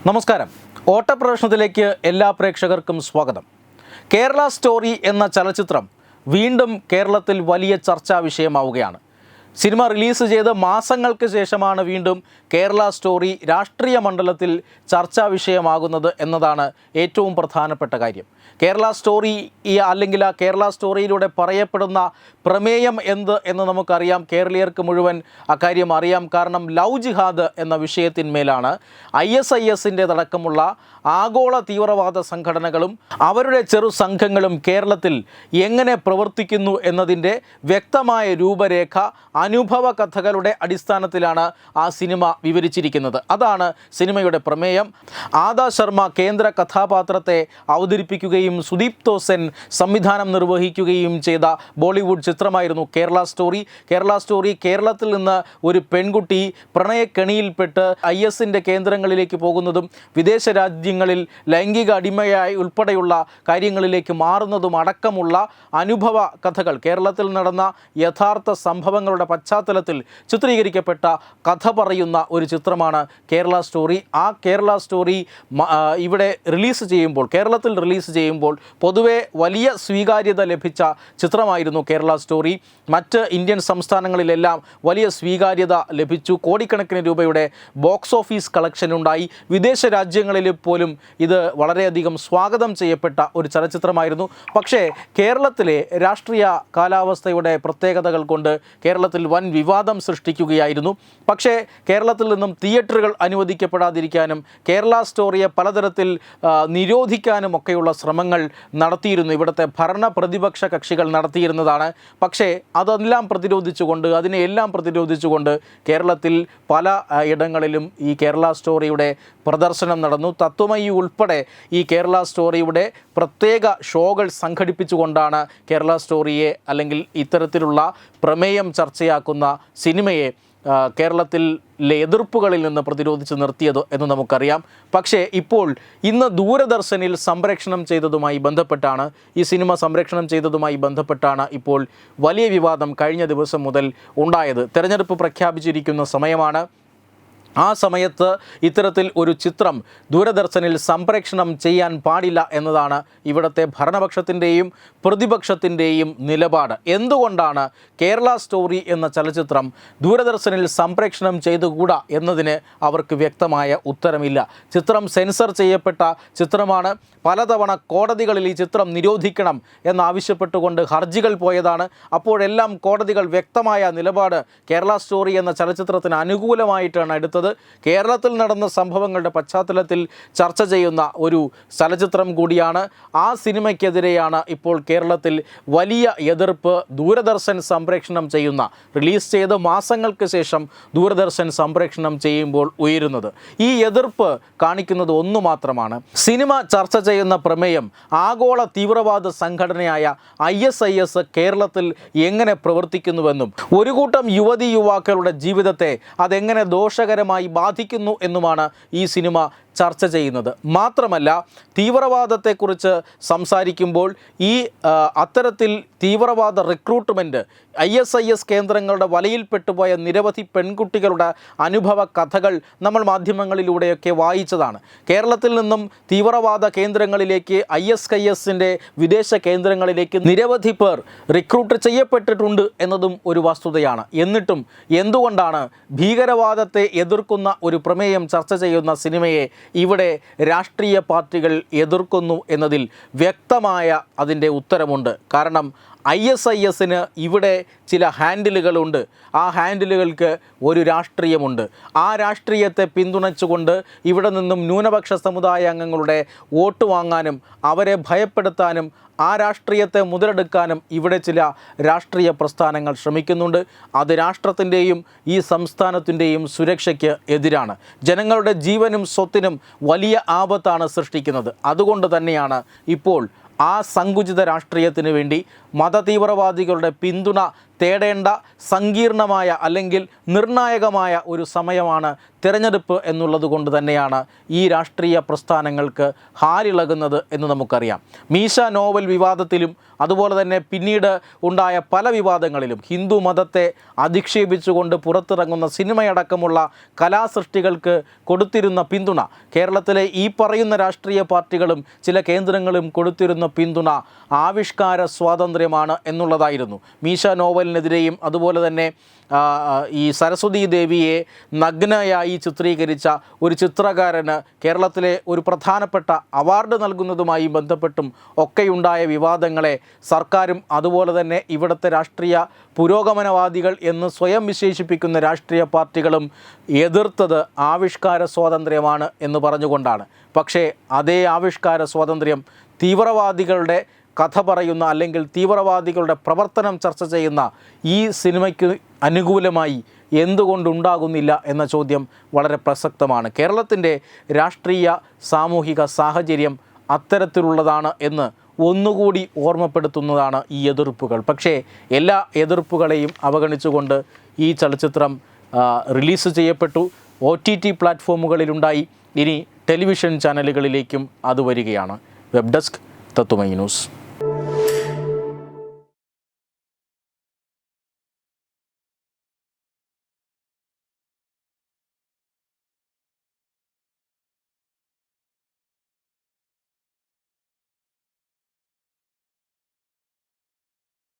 നമസ്കാരം. ഓട്ടപ്രദർശനത്തിലേക്ക് എല്ലാ പ്രേക്ഷകർക്കും സ്വാഗതം. കേരള സ്റ്റോറി എന്ന ചലച്ചിത്രം വീണ്ടും കേരളത്തിൽ വലിയ ചർച്ചാ വിഷയമാവുകയാണ്. സിനിമ റിലീസ് ചെയ്ത് മാസങ്ങൾക്ക് ശേഷമാണ് വീണ്ടും കേരള സ്റ്റോറി രാഷ്ട്രീയ മണ്ഡലത്തിൽ ചർച്ചാ വിഷയമാകുന്നത് എന്നതാണ് ഏറ്റവും പ്രധാനപ്പെട്ട കാര്യം. കേരള സ്റ്റോറി അല്ലെങ്കിൽ ആ കേരള സ്റ്റോറിയിലൂടെ പറയപ്പെടുന്ന പ്രമേയം എന്ത് എന്ന് നമുക്കറിയാം. കേരളീയർക്ക് മുഴുവൻ അക്കാര്യം അറിയാം. കാരണം ലവ് ജിഹാദ് എന്ന വിഷയത്തിന്മേലാണ് ISISൻ്റെതടക്കമുള്ള ആഗോള തീവ്രവാദ സംഘടനകളും അവരുടെ ചെറു സംഘങ്ങളും കേരളത്തിൽ എങ്ങനെ പ്രവർത്തിക്കുന്നു എന്നതിൻ്റെ വ്യക്തമായ രൂപരേഖ അനുഭവ കഥകളുടെ അടിസ്ഥാനത്തിലാണ് ആ സിനിമ വിവരിച്ചിരിക്കുന്നത്. അതാണ് സിനിമയുടെ പ്രമേയം. ആദാ ശർമ്മ കേന്ദ്ര കഥാപാത്രത്തെ അവതരിപ്പിക്കുകയും സുദീപ് തോസൻ സംവിധാനം നിർവഹിക്കുകയും ചെയ്ത ബോളിവുഡ് ചിത്രമായിരുന്നു കേരള സ്റ്റോറി. കേരളത്തിൽ നിന്ന് ഒരു പെൺകുട്ടി പ്രണയക്കെണിയിൽപ്പെട്ട് ISൻ്റെ കേന്ദ്രങ്ങളിലേക്ക് പോകുന്നതും വിദേശ രാജ്യങ്ങളിൽ ലൈംഗിക അടിമയായി ഉൾപ്പെടെയുള്ള കാര്യങ്ങളിലേക്ക് മാറുന്നതും അടക്കമുള്ള അനുഭവ കഥകൾ, കേരളത്തിൽ നടന്ന യഥാർത്ഥ സംഭവങ്ങളുടെ പശ്ചാത്തലത്തിൽ ചിത്രീകരിക്കപ്പെട്ട കഥ പറയുന്ന ഒരു ചിത്രമാണ് കേരള സ്റ്റോറി. ആ കേരള സ്റ്റോറി ഇവിടെ കേരളത്തിൽ റിലീസ് ചെയ്യുമ്പോൾ പൊതുവെ വലിയ സ്വീകാര്യത ലഭിച്ച ചിത്രമായിരുന്നു കേരള സ്റ്റോറി. മറ്റ് ഇന്ത്യൻ സംസ്ഥാനങ്ങളിലെല്ലാം വലിയ സ്വീകാര്യത ലഭിച്ചു. കോടിക്കണക്കിന് രൂപയുടെ ബോക്സ് ഓഫീസ് കളക്ഷൻ ഉണ്ടായി. വിദേശ രാജ്യങ്ങളിൽ പോലും ഇത് വളരെയധികം സ്വാഗതം ചെയ്യപ്പെട്ട ഒരു ചലച്ചിത്രമായിരുന്നു. പക്ഷേ കേരളത്തിലെ രാഷ്ട്രീയ കാലാവസ്ഥയുടെ പ്രത്യേകതകൾ കൊണ്ട് കേരളത്തിൽ വൻ വിവാദം സൃഷ്ടിക്കുകയായിരുന്നു. പക്ഷേ കേരളത്തിൽ നിന്നും തിയേറ്ററുകൾ അനുവദിക്കപ്പെടാതിരിക്കാനും കേരള സ്റ്റോറിയെ പലതരത്തിൽ നിരോധിക്കാനും ഒക്കെയുള്ള ശ്രമങ്ങൾ നടത്തിയിരുന്നു. ഇവിടുത്തെ ഭരണ പ്രതിപക്ഷ കക്ഷികൾ നടത്തിയിരുന്നതാണ്. പക്ഷേ അതിനെല്ലാം പ്രതിരോധിച്ചുകൊണ്ട് കേരളത്തിൽ പല ഇടങ്ങളിലും ഈ കേരള സ്റ്റോറിയുടെ പ്രദർശനം നടന്നു. തത്വമയി ഉൾപ്പെടെ ഈ കേരള സ്റ്റോറിയുടെ പ്രത്യേക ഷോകൾ സംഘടിപ്പിച്ചുകൊണ്ടാണ് കേരള സ്റ്റോറിയെ അല്ലെങ്കിൽ ഇത്തരത്തിലുള്ള പ്രമേയം ചർച്ചയാക്കുന്ന സിനിമയെ കേരളത്തിലെ എതിർപ്പുകളിൽ നിന്ന് പ്രതിരോധിച്ച് നിർത്തിയത് എന്ന് നമുക്കറിയാം. പക്ഷേ ഇന്ന് ദൂരദർശനിൽ ഈ സിനിമ സംപ്രേഷണം ചെയ്തതുമായി ബന്ധപ്പെട്ടാണ് ഇപ്പോൾ വലിയ വിവാദം കഴിഞ്ഞ ദിവസം മുതൽ ഉണ്ടായത്. തെരഞ്ഞെടുപ്പ് പ്രഖ്യാപിച്ചിരിക്കുന്ന സമയമാണ്. ആ സമയത്ത് ഇത്തരത്തിൽ ഒരു ചിത്രം ദൂരദർശനിൽ സംപ്രേഷണം ചെയ്യാൻ പാടില്ല എന്നതാണ് ഇവിടുത്തെ ഭരണപക്ഷത്തിൻ്റെയും പ്രതിപക്ഷത്തിൻ്റെയും നിലപാട്. എന്തുകൊണ്ടാണ് കേരള സ്റ്റോറി എന്ന ചലച്ചിത്രം ദൂരദർശനിൽ സംപ്രേഷണം ചെയ്തുകൂടാ എന്നതിന് അവർക്ക് വ്യക്തമായ ഉത്തരമില്ല. ചിത്രം സെൻസർ ചെയ്യപ്പെട്ട ചിത്രമാണ്. പലതവണ കോടതികളിൽ ഈ ചിത്രം നിരോധിക്കണം എന്നാവശ്യപ്പെട്ടുകൊണ്ട് ഹർജികൾ പോയതാണ്. അപ്പോഴെല്ലാം കോടതികൾ വ്യക്തമായ നിലപാട് കേരള സ്റ്റോറി എന്ന ചലച്ചിത്രത്തിന് അനുകൂലമായിട്ടാണ് എടുത്തത്. കേരളത്തിൽ നടന്ന സംഭവങ്ങളുടെ പശ്ചാത്തലത്തിൽ ചർച്ച ചെയ്യുന്ന ഒരു ചലച്ചിത്രം കൂടിയാണ്. ആ സിനിമയ്ക്കെതിരെയാണ് ഇപ്പോൾ കേരളത്തിൽ വലിയ എതിർപ്പ് ദൂരദർശൻ സംപ്രേഷണം ചെയ്യുന്ന, റിലീസ് ചെയ്ത് മാസങ്ങൾക്ക് ശേഷം ദൂരദർശൻ സംപ്രേഷണം ചെയ്യുമ്പോൾ ഉയരുന്നത്. ഈ എതിർപ്പ് കാണിക്കുന്നത് ഒന്നു മാത്രമാണ്. സിനിമ ചർച്ച ചെയ്യുന്ന പ്രമേയം ആഗോള തീവ്രവാദ സംഘടനയായ ISIS കേരളത്തിൽ എങ്ങനെ പ്രവർത്തിക്കുന്നുവെന്നും ഒരു കൂട്ടം യുവാക്കളുടെ ജീവിതത്തെ അതെങ്ങനെ ദോഷകരമായി ബാധിക്കുന്നു എന്നുമാണ് ഈ സിനിമ ചർച്ച ചെയ്യുന്നത്. മാത്രമല്ല, തീവ്രവാദത്തെക്കുറിച്ച് സംസാരിക്കുമ്പോൾ അത്തരത്തിൽ തീവ്രവാദ റിക്രൂട്ട്മെൻറ്റ്, ISIS കേന്ദ്രങ്ങളുടെ വലയിൽപ്പെട്ടുപോയ നിരവധി പെൺകുട്ടികളുടെ അനുഭവ കഥകൾ നമ്മൾ മാധ്യമങ്ങളിലൂടെയൊക്കെ വായിച്ചതാണ്. കേരളത്തിൽ നിന്നും തീവ്രവാദ കേന്ദ്രങ്ങളിലേക്ക് ISISൻ്റെ വിദേശ കേന്ദ്രങ്ങളിലേക്ക് നിരവധി പേർ റിക്രൂട്ട് ചെയ്യപ്പെട്ടിട്ടുണ്ട് എന്നതും ഒരു വസ്തുതയാണ്. എന്നിട്ടും എന്തുകൊണ്ടാണ് ഭീകരവാദത്തെ എതിർക്കുന്ന ഒരു പ്രമേയം ചർച്ച ചെയ്യുന്ന സിനിമയെ ഇവിടെ രാഷ്ട്രീയ പാർട്ടികൾ എതിർക്കുന്നു എന്നതിൽ വ്യക്തമായ അതിൻ്റെ ഉത്തരമുണ്ട്. കാരണം ISISന് ഇവിടെ ചില ഹാൻഡിലുകളുണ്ട്. ആ ഹാൻഡിലുകൾക്ക് ഒരു രാഷ്ട്രീയമുണ്ട്. ആ രാഷ്ട്രീയത്തെ പിന്തുണച്ചുകൊണ്ട് ഇവിടെ നിന്നും ന്യൂനപക്ഷ സമുദായ അംഗങ്ങളുടെ വോട്ട് വാങ്ങാനും അവരെ ഭയപ്പെടുത്താനും ആ രാഷ്ട്രീയത്തെ മുതലെടുക്കാനും ഇവിടെ ചില രാഷ്ട്രീയ പ്രസ്ഥാനങ്ങൾ ശ്രമിക്കുന്നുണ്ട്. അത് രാഷ്ട്രത്തിൻ്റെയും ഈ സംസ്ഥാനത്തിൻ്റെയും സുരക്ഷയ്ക്ക് എതിരാണ്. ജനങ്ങളുടെ ജീവനും സ്വത്തിനും വലിയ ആപത്താണ് സൃഷ്ടിക്കുന്നത്. അതുകൊണ്ട് തന്നെയാണ് ഇപ്പോൾ ആ സങ്കുചിത രാഷ്ട്രീയത്തിന് വേണ്ടി മതതീവ്രവാദികളുടെ പിന്തുണ തേടേണ്ട സങ്കീർണമായ അല്ലെങ്കിൽ നിർണായകമായ ഒരു സമയമാണ് തിരഞ്ഞെടുപ്പ് എന്നുള്ളത് കൊണ്ട് തന്നെയാണ് ഈ രാഷ്ട്രീയ പ്രസ്ഥാനങ്ങൾക്ക് ഹാലിളകുന്നത് എന്ന് നമുക്കറിയാം. മീശ നോവൽ വിവാദത്തിലും അതുപോലെ തന്നെ പിന്നീട് ഉണ്ടായ പല വിവാദങ്ങളിലും ഹിന്ദു മതത്തെ അധിക്ഷേപിച്ചുകൊണ്ട് പുറത്തിറങ്ങുന്ന സിനിമയടക്കമുള്ള കലാസൃഷ്ടികൾക്ക് കൊടുത്തിരുന്ന പിന്തുണ, കേരളത്തിലെ ഈ പറയുന്ന രാഷ്ട്രീയ പാർട്ടികളും ചില കേന്ദ്രങ്ങളും കൊടുത്തിരുന്ന പിന്തുണ ആവിഷ്കാര സ്വാതന്ത്ര്യമാണ് എന്നുള്ളതായിരുന്നു. മീശ നോവലിനെതിരെയും അതുപോലെ തന്നെ ഈ സരസ്വതി ദേവിയെ നഗ്നയായി ചിത്രീകരിച്ച ഒരു ചിത്രകാരന് കേരളത്തിലെ ഒരു പ്രധാനപ്പെട്ട അവാർഡ് നൽകുന്നതുമായി ബന്ധപ്പെട്ടും ഒക്കെയുണ്ടായ വിവാദങ്ങളെ സർക്കാരും അതുപോലെ തന്നെ ഇവിടുത്തെ രാഷ്ട്രീയ പുരോഗമനവാദികൾ എന്ന് സ്വയം വിശേഷിപ്പിക്കുന്ന രാഷ്ട്രീയ പാർട്ടികളും എതിർത്തത് ആവിഷ്കാര സ്വാതന്ത്ര്യമാണ് എന്ന് പറഞ്ഞുകൊണ്ടാണ്. പക്ഷേ അതേ ആവിഷ്കാര സ്വാതന്ത്ര്യം തീവ്രവാദികളുടെ കഥ പറയുന്ന അല്ലെങ്കിൽ തീവ്രവാദികളുടെ പ്രവർത്തനം ചർച്ച ചെയ്യുന്ന ഈ സിനിമയ്ക്ക് അനുകൂലമായി എന്തുകൊണ്ടുണ്ടാകുന്നില്ല എന്ന ചോദ്യം വളരെ പ്രസക്തമാണ്. കേരളത്തിൻ്റെ രാഷ്ട്രീയ സാമൂഹിക സാഹചര്യം അത്തരത്തിലുള്ളതാണ് എന്ന് ഒന്നുകൂടി ഓർമ്മപ്പെടുത്തുന്നതാണ് ഈ എതിർപ്പുകൾ. പക്ഷേ എല്ലാ എതിർപ്പുകളെയും അവഗണിച്ചുകൊണ്ട് ഈ ചലച്ചിത്രം റിലീസ് ചെയ്യപ്പെട്ടു. OTT പ്ലാറ്റ്ഫോമുകളിലുണ്ടായി. ഇനി ടെലിവിഷൻ ചാനലുകളിലേക്കും അത് വരികയാണ്. വെബ് ഡെസ്ക് തത്വമൈ ന്യൂസ്.